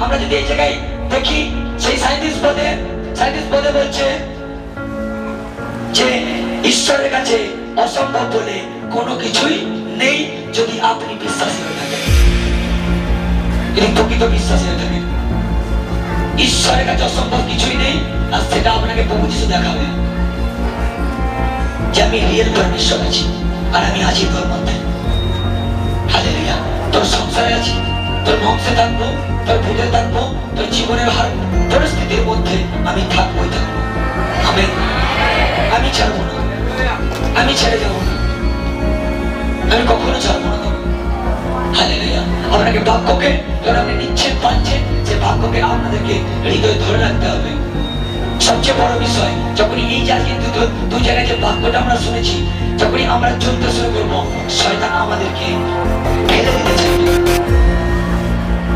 আমরা যদি এই জায়গায় দেখি, সেই সায়েন্টিস্ট পদে বলছে যে ঈশ্বরের কাছে অসম্ভব বলে কোনো কিছুই নেই যদি আপনি বিশ্বাসী হয়ে থাকেন, যদি প্রকৃত বিশ্বাসী হয়ে থাকেন। ঈশ্বরের কাছে অসম্ভব কিছুই নেই, আর সেটা আপনাকে প্রভু যিশু দেখাবে যে আমি রিয়েল পরমেশ্বর আছি, আর আমি আছি তোর মধ্যে। হালেলুয়া। তোর সংসারে আছি, তোর বংশে থাকবো, তোর ভূতে থাকবো, তোর জীবনের হার পরিস্থিতির মধ্যে আমি থাকবোই থাকবো। আমি ছাড়বো না, আমি ছেড়ে যাবো না, আমি কখনো ছাড়বো না। হালেলুয়া। আপনাকে বাক্যকে যখন আপনি নিচ্ছেন পাচ্ছেন, যে বাক্যকে আপনাদেরকে হৃদয়ে ধরে রাখতে হবে। সবচেয়ে বড় বিষয়, যখনই এই জায়গায় দু জায়গায় যে বাক্যটা আমরা শুনেছি, যখনই আমরা চলতে শুরু করবো, শয়তান আমাদেরকে ফেলে দিতে